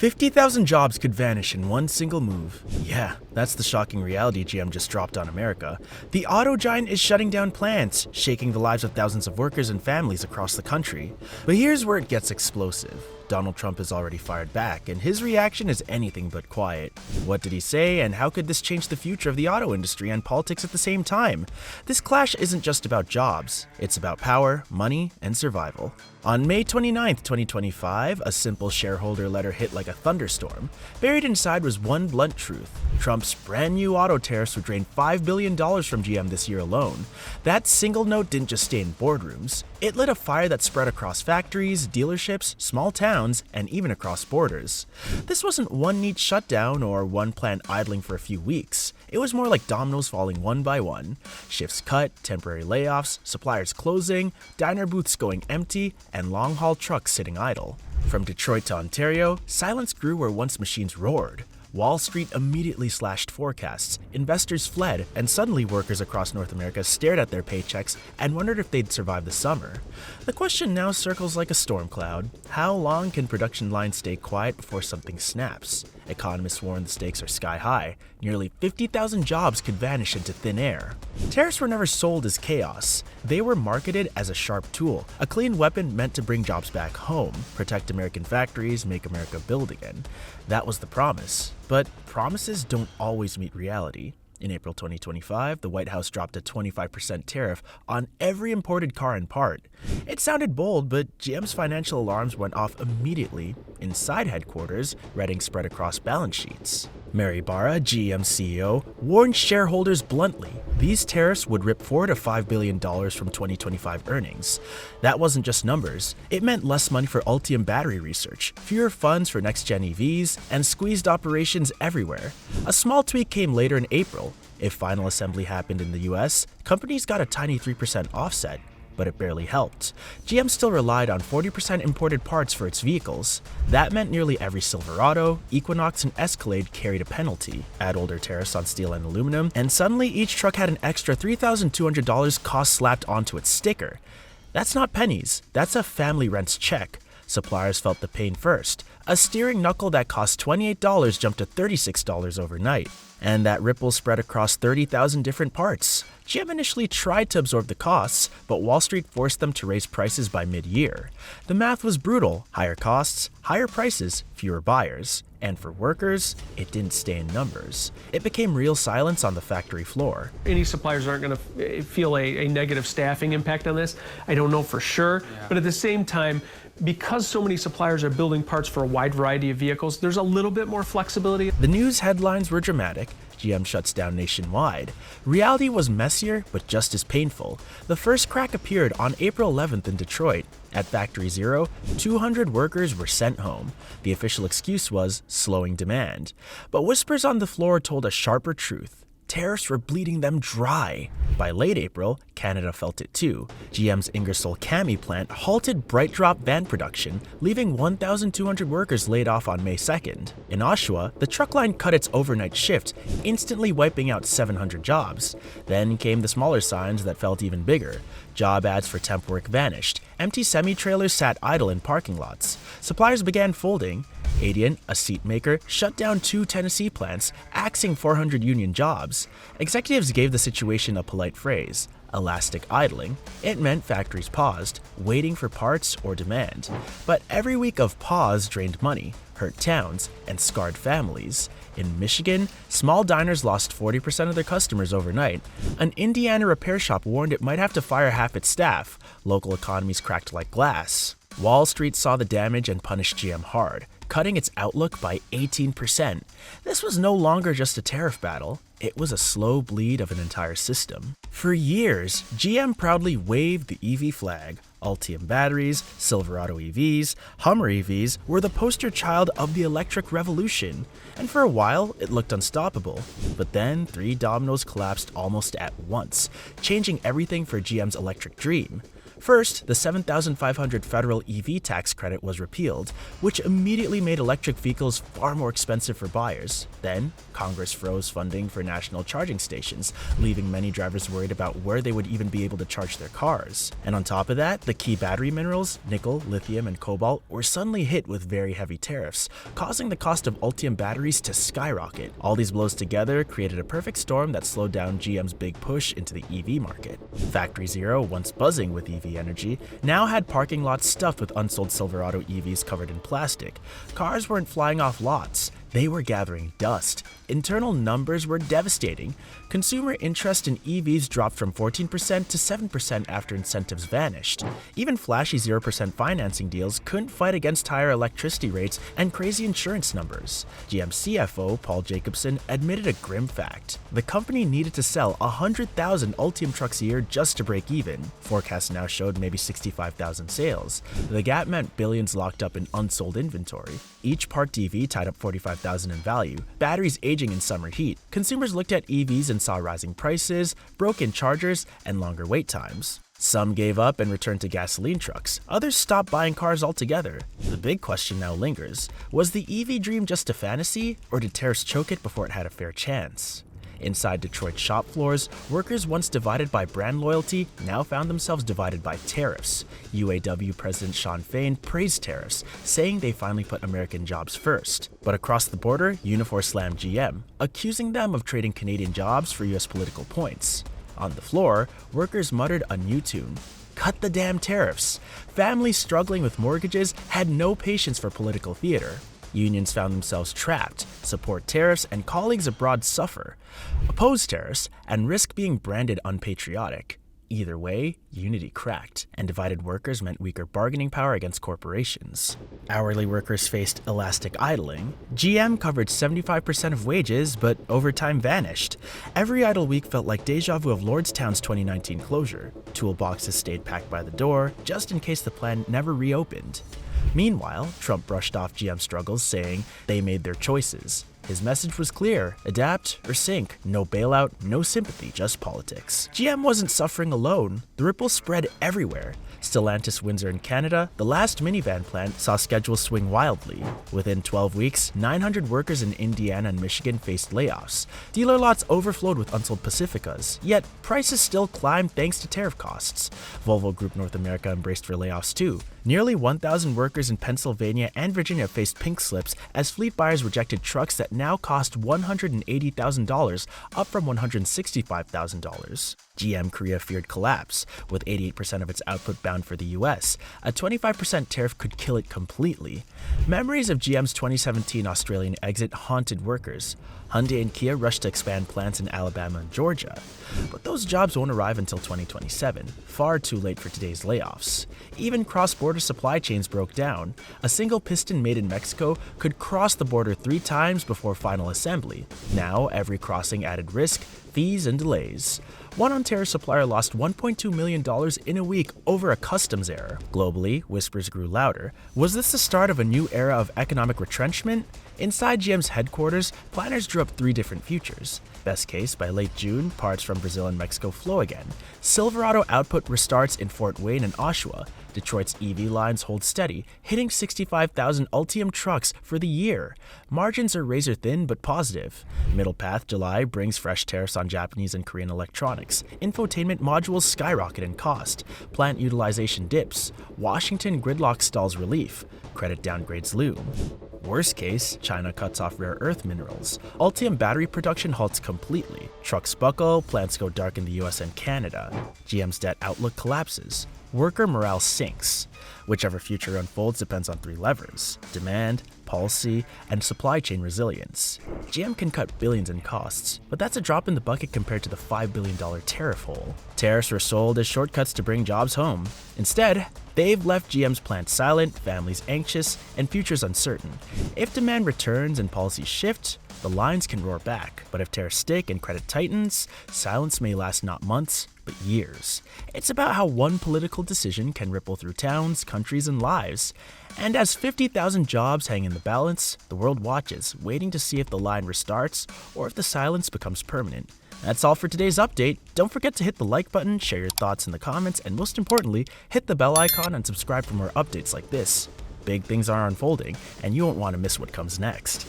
50,000 jobs could vanish in one single move. Yeah, that's the shocking reality GM just dropped on America. The auto giant is shutting down plants, shaking the lives of thousands of workers and families across the country. But here's where it gets explosive. Donald Trump has already fired back, and his reaction is anything but quiet. What did he say, and how could this change the future of the auto industry and politics at the same time? This clash isn't just about jobs, it's about power, money, and survival. On May 29, 2025, a simple shareholder letter hit like a thunderstorm. Buried inside was one blunt truth. Trump's brand new auto tariffs would drain $5 billion from GM this year alone. That single note didn't just stay in boardrooms. It lit a fire that spread across factories, dealerships, small towns, and even across borders. This wasn't one neat shutdown or one plant idling for a few weeks. It was more like dominoes falling one by one. Shifts cut, temporary layoffs, suppliers closing, diner booths going empty, and long-haul trucks sitting idle. From Detroit to Ontario, silence grew where once machines roared. Wall Street immediately slashed forecasts, investors fled, and suddenly workers across North America stared at their paychecks and wondered if they'd survive the summer. The question now circles like a storm cloud. How long can production lines stay quiet before something snaps? Economists warn the stakes are sky high. Nearly 50,000 jobs could vanish into thin air. Tariffs were never sold as chaos. They were marketed as a sharp tool, a clean weapon meant to bring jobs back home, protect American factories, make America build again. That was the promise. But promises don't always meet reality. In April 2025, the White House dropped a 25% tariff on every imported car and part. It sounded bold, but GM's financial alarms went off immediately. Inside headquarters, writing spread across balance sheets. Mary Barra, GM CEO, warned shareholders bluntly these tariffs would rip $4 to $5 billion from 2025 earnings. That wasn't just numbers. It meant less money for Ultium battery research, fewer funds for next-gen EVs, and squeezed operations everywhere. A small tweak came later in April. If final assembly happened in the US, companies got a tiny 3% offset. But it barely helped. GM still relied on 40% imported parts for its vehicles. That meant nearly every Silverado, Equinox, and Escalade carried a penalty. Add older tariffs on steel and aluminum, and suddenly each truck had an extra $3,200 cost slapped onto its sticker. That's not pennies, that's a family rent's check. Suppliers felt the pain first. A steering knuckle that cost $28 jumped to $36 overnight. And that ripple spread across 30,000 different parts. GM initially tried to absorb the costs, but Wall Street forced them to raise prices by mid-year. The math was brutal: higher costs, higher prices, fewer buyers. And for workers, it didn't stay in numbers. It became real silence on the factory floor. Any suppliers aren't going to feel a negative staffing impact on this. I don't know for sure, but at the same time, because so many suppliers are building parts for a wide variety of vehicles, there's a little bit more flexibility. The news headlines were dramatic. GM shuts down nationwide. Reality was messier, but just as painful. The first crack appeared on April 11th in Detroit. At Factory Zero, 200 workers were sent home. The official excuse was slowing demand. But whispers on the floor told a sharper truth. Tariffs were bleeding them dry. By late April, Canada felt it too. GM's Ingersoll Cami plant halted Bright Drop van production, leaving 1,200 workers laid off on May 2nd. In Oshawa, the truck line cut its overnight shift, instantly wiping out 700 jobs. Then came the smaller signs that felt even bigger. Job ads for temp work vanished. Empty semi-trailers sat idle in parking lots. Suppliers began folding. Adient, a seat maker, shut down 2 Tennessee plants, axing 400 union jobs. Executives gave the situation a polite phrase: elastic idling. It meant factories paused, waiting for parts or demand. But every week of pause drained money, hurt towns, and scarred families. In Michigan, small diners lost 40% of their customers overnight. An Indiana repair shop warned it might have to fire half its staff. Local economies cracked like glass. Wall Street saw the damage and punished GM hard, cutting its outlook by 18%. This was no longer just a tariff battle. It was a slow bleed of an entire system. For years, GM proudly waved the EV flag. Ultium batteries, Silverado EVs, Hummer EVs were the poster child of the electric revolution. And for a while, it looked unstoppable. But then 3 dominoes collapsed almost at once, changing everything for GM's electric dream. First, the $7,500 federal EV tax credit was repealed, which immediately made electric vehicles far more expensive for buyers. Then, Congress froze funding for national charging stations, leaving many drivers worried about where they would even be able to charge their cars. And on top of that, the key battery minerals, nickel, lithium, and cobalt, were suddenly hit with very heavy tariffs, causing the cost of Ultium batteries to skyrocket. All these blows together created a perfect storm that slowed down GM's big push into the EV market. Factory Zero, once buzzing with EV energy, now had parking lots stuffed with unsold Silverado EVs covered in plastic. Cars weren't flying off lots. They were gathering dust. Internal numbers were devastating. Consumer interest in EVs dropped from 14% to 7% after incentives vanished. Even flashy 0% financing deals couldn't fight against higher electricity rates and crazy insurance numbers. GM CFO Paul Jacobson admitted a grim fact. The company needed to sell 100,000 Ultium trucks a year just to break even. Forecasts now showed maybe 65,000 sales. The gap meant billions locked up in unsold inventory. Each parked EV tied up 45,000 in value, batteries aging in summer heat. Consumers looked at EVs and saw rising prices, broken chargers, and longer wait times. Some gave up and returned to gasoline trucks. Others stopped buying cars altogether. The big question now lingers. Was the EV dream just a fantasy, or did tariffs choke it before it had a fair chance? Inside Detroit shop floors, workers once divided by brand loyalty now found themselves divided by tariffs. UAW President Shawn Fain praised tariffs, saying they finally put American jobs first. But across the border, Unifor slammed GM, accusing them of trading Canadian jobs for US political points. On the floor, workers muttered a new tune. Cut the damn tariffs. Families struggling with mortgages had no patience for political theater. Unions found themselves trapped, support tariffs, and colleagues abroad suffer, oppose tariffs, and risk being branded unpatriotic. Either way, unity cracked, and divided workers meant weaker bargaining power against corporations. Hourly workers faced elastic idling. GM covered 75% of wages, but overtime vanished. Every idle week felt like deja vu of Lordstown's 2019 closure. Toolboxes stayed packed by the door, just in case the plant never reopened. Meanwhile, Trump brushed off GM's struggles, saying they made their choices. His message was clear: adapt or sink. No bailout, no sympathy, just politics. GM wasn't suffering alone. The ripples spread everywhere. Stellantis Windsor in Canada, the last minivan plant, saw schedules swing wildly. Within 12 weeks, 900 workers in Indiana and Michigan faced layoffs. Dealer lots overflowed with unsold Pacificas, yet prices still climbed thanks to tariff costs. Volvo Group North America embraced for layoffs too. Nearly 1,000 workers in Pennsylvania and Virginia faced pink slips as fleet buyers rejected trucks that now cost $180,000, up from $165,000. GM Korea feared collapse, with 88% of its output bound for the US. A 25% tariff could kill it completely. Memories of GM's 2017 Australian exit haunted workers. Hyundai and Kia rushed to expand plants in Alabama and Georgia. But those jobs won't arrive until 2027, far too late for today's layoffs. Even cross-border supply chains broke down. A single piston made in Mexico could cross the border 3 times before final assembly. Now, every crossing added risk, fees, and delays. One Ontario supplier lost $1.2 million in a week over a customs error. Globally, whispers grew louder. Was this the start of a new era of economic retrenchment? Inside GM's headquarters, planners drew up 3 different futures. Best case, by late June, parts from Brazil and Mexico flow again. Silverado output restarts in Fort Wayne and Oshawa. Detroit's EV lines hold steady, hitting 65,000 Ultium trucks for the year. Margins are razor thin but positive. Middle Path July brings fresh tariffs on Japanese and Korean electronics. Infotainment modules skyrocket in cost. Plant utilization dips. Washington gridlock stalls relief. Credit downgrades loom. Worst case, China cuts off rare earth minerals. Ultium battery production halts completely. Trucks buckle, plants go dark in the US and Canada. GM's debt outlook collapses. Worker morale sinks. Whichever future unfolds depends on 3 levers: demand, policy, and supply chain resilience. GM can cut billions in costs, but that's a drop in the bucket compared to the $5 billion tariff hole. Tariffs were sold as shortcuts to bring jobs home. Instead, they've left GM's plants silent, families anxious, and futures uncertain. If demand returns and policies shift, the lines can roar back. But if tariffs stick and credit tightens, silence may last not months, but years. It's about how one political decision can ripple through towns, countries, and lives. And as 50,000 jobs hang in the balance, the world watches, waiting to see if the line restarts or if the silence becomes permanent. That's all for today's update. Don't forget to hit the like button, share your thoughts in the comments, and most importantly, hit the bell icon and subscribe for more updates like this. Big things are unfolding, and you won't want to miss what comes next.